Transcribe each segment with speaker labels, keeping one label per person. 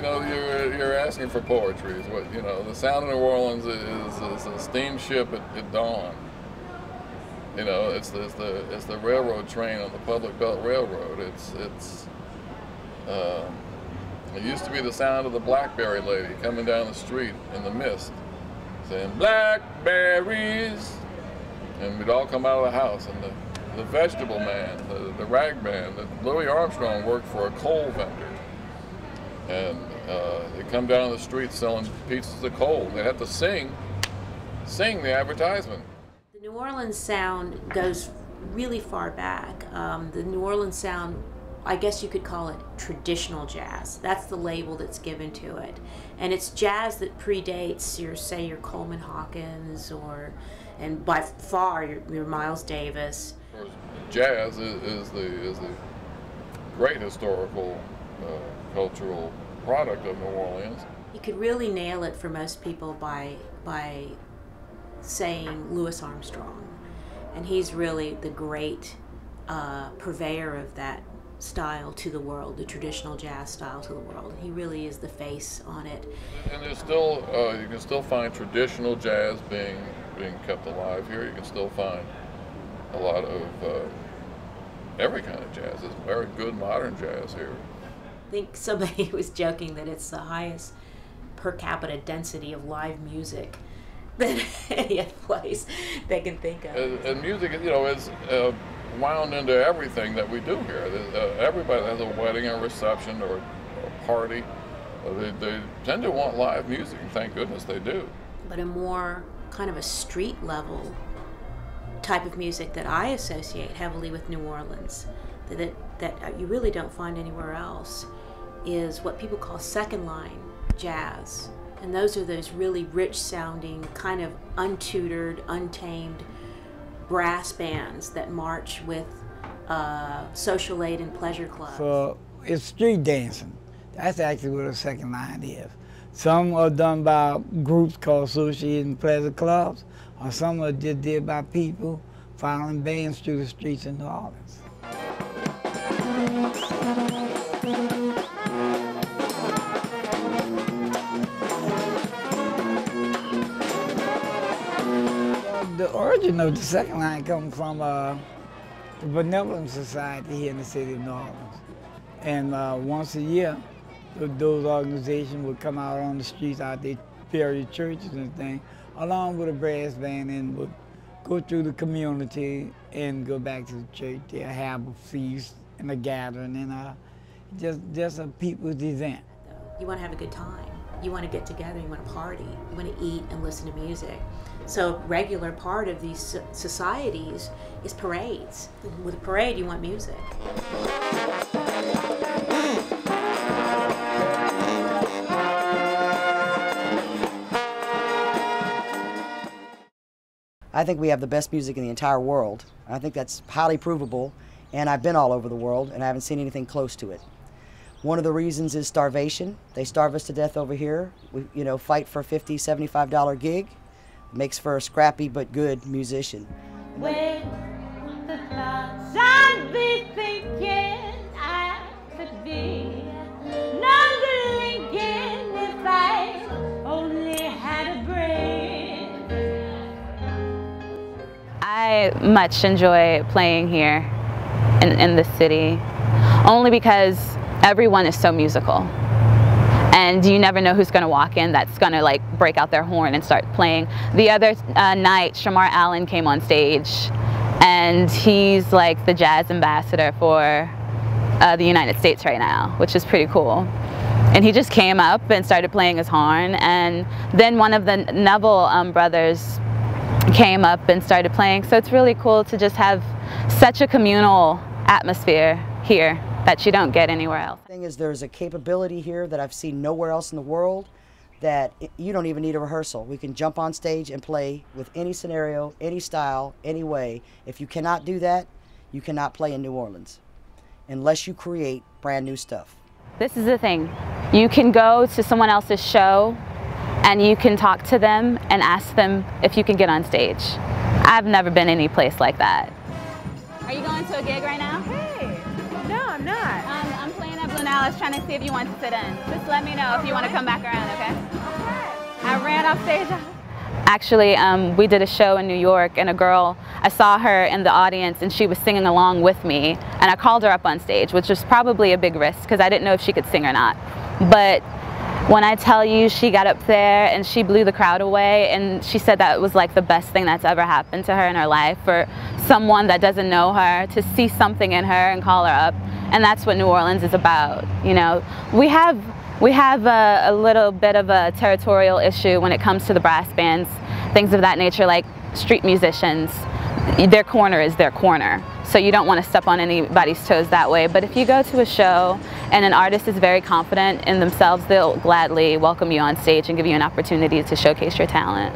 Speaker 1: know, you're asking for poetry. Is what, you know, the sound of New Orleans is a steamship at dawn. You know, it's the railroad train on the Public Belt Railroad. It used to be the sound of the blackberry lady coming down the street in the mist, saying blackberries, and we'd all come out of the house, and the vegetable man, the rag man, Louis Armstrong worked for a coal vendor, and they'd come down the street selling pieces of coal. They had to sing the advertisement.
Speaker 2: The New Orleans sound goes really far back. The New Orleans sound, I guess you could call it traditional jazz. That's the label that's given to it. And it's jazz that predates your Coleman Hawkins and by far your Miles Davis.
Speaker 1: Of course, jazz is the great historical, cultural product of New Orleans.
Speaker 2: You could really nail it for most people by saying Louis Armstrong. And he's really the great purveyor of that style to the world, the traditional jazz style to the world. He really is the face on it.
Speaker 1: And there's still, you can still find traditional jazz being kept alive here. You can still find a lot of every kind of jazz. There's very good modern jazz here.
Speaker 2: I think somebody was joking that it's the highest per capita density of live music than any other place they can think of.
Speaker 1: And music, you know, is wound into everything that we do here. Everybody that has a wedding or reception or a party, they tend to want live music, and thank goodness they do.
Speaker 2: But a more kind of a street level type of music that I associate heavily with New Orleans, that you really don't find anywhere else, is what people call second line jazz. And those are those really rich sounding, kind of untutored, untamed brass bands that march with social aid and pleasure clubs.
Speaker 3: So it's street dancing. That's actually what a second line is. Some are done by groups called associated and pleasure clubs, or some are just did by people following bands through the streets in New Orleans. The origin of the second line comes from the Benevolent Society here in the city of New Orleans. And once a year, those organizations would come out on the streets out there, various churches and things, along with a brass band, and would go through the community and go back to the church. They'll have a feast and a gathering, and just a people's event.
Speaker 2: You want to have a good time. You want to get together, you want to party, you want to eat and listen to music. So a regular part of these societies is parades. With a parade, you want music.
Speaker 4: I think we have the best music in the entire world. I think that's highly provable, and I've been all over the world, and I haven't seen anything close to it. One of the reasons is starvation. They starve us to death over here. We, fight for a $50, $75 gig. Makes for a scrappy but good musician.
Speaker 5: When the thoughts I'd be thinking I could be not Lincoln if I only had a brain.
Speaker 6: I much enjoy playing here in the city, only because everyone is so musical. And you never know who's going to walk in that's going to break out their horn and start playing. The other night, Shamar Allen came on stage, and he's like the jazz ambassador for the United States right now, which is pretty cool. And he just came up and started playing his horn, and then one of the Neville brothers came up and started playing. So it's really cool to just have such a communal atmosphere here that you don't get anywhere else.
Speaker 4: The thing is, there's a capability here that I've seen nowhere else in the world, that you don't even need a rehearsal. We can jump on stage and play with any scenario, any style, any way. If you cannot do that, you cannot play in New Orleans unless you create brand new stuff.
Speaker 6: This is the thing. You can go to someone else's show and you can talk to them and ask them if you can get on stage. I've never been any place like that. Are you going to a gig right now?
Speaker 7: Hey, no, I'm not.
Speaker 6: I'm playing at Blue now. I was trying to see if you want to sit in. Just let me know if you want to come back around, okay? I ran off stage. Actually, we did a show in New York, and a girl, I saw her in the audience and she was singing along with me, and I called her up on stage, which was probably a big risk because I didn't know if she could sing or not. But when I tell you, she got up there and she blew the crowd away, and she said that it was like the best thing that's ever happened to her in her life, for someone that doesn't know her to see something in her and call her up. And that's what New Orleans is about. You know, we have a little bit of a territorial issue when it comes to the brass bands, things of that nature, like street musicians. Their corner is their corner, so you don't want to step on anybody's toes that way. But if you go to a show and an artist is very confident in themselves, they'll gladly welcome you on stage and give you an opportunity to showcase your talent.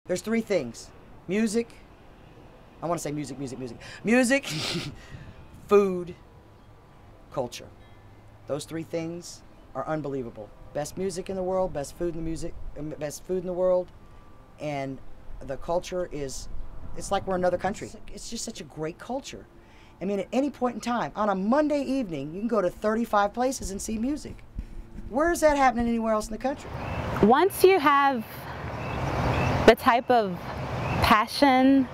Speaker 4: There's three things: music, I want to say music, music, food, culture. Those three things are unbelievable. Best music in the world, best food in the world, and the culture is, it's like we're another country. It's just such a great culture. I mean, at any point in time, on a Monday evening, you can go to 35 places and see music. Where is that happening anywhere else in the country?
Speaker 6: Once you have the type of passion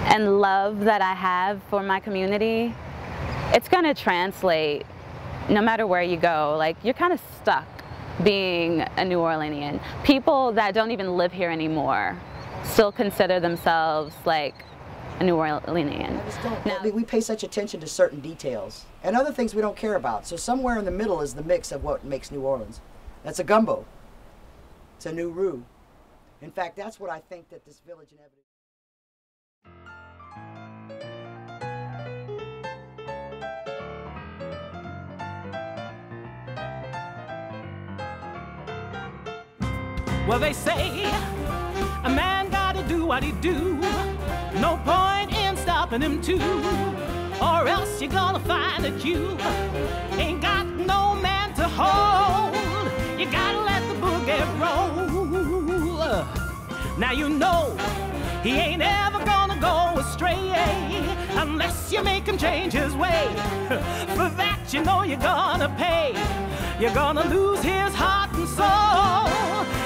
Speaker 6: and love that I have for my community, it's going to translate no matter where you go. Like, you're kind of stuck being a New Orleanian. People that don't even live here anymore still consider themselves like a New Orleanian.
Speaker 4: Now, we pay such attention to certain details and other things we don't care about. So somewhere in the middle is the mix of what makes New Orleans. That's a gumbo. It's a new roux. In fact, that's what I think that this village in Evidence.
Speaker 7: Well, they say a man gotta do what he do. No point in stopping him too, or else you're gonna find that you ain't got no man to hold. You gotta let the boogie roll. Now you know he ain't ever gonna go astray unless you make him change his way. For that you know you're gonna pay. You're gonna lose his heart and soul.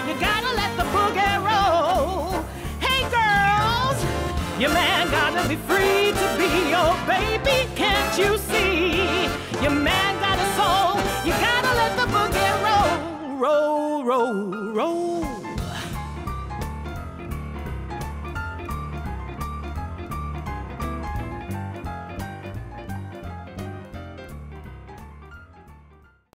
Speaker 7: You gotta let the boogie roll. Hey girls, your man gotta be free to be your baby, can't you see? Your man got a soul. You gotta let the boogie roll, roll, roll, roll.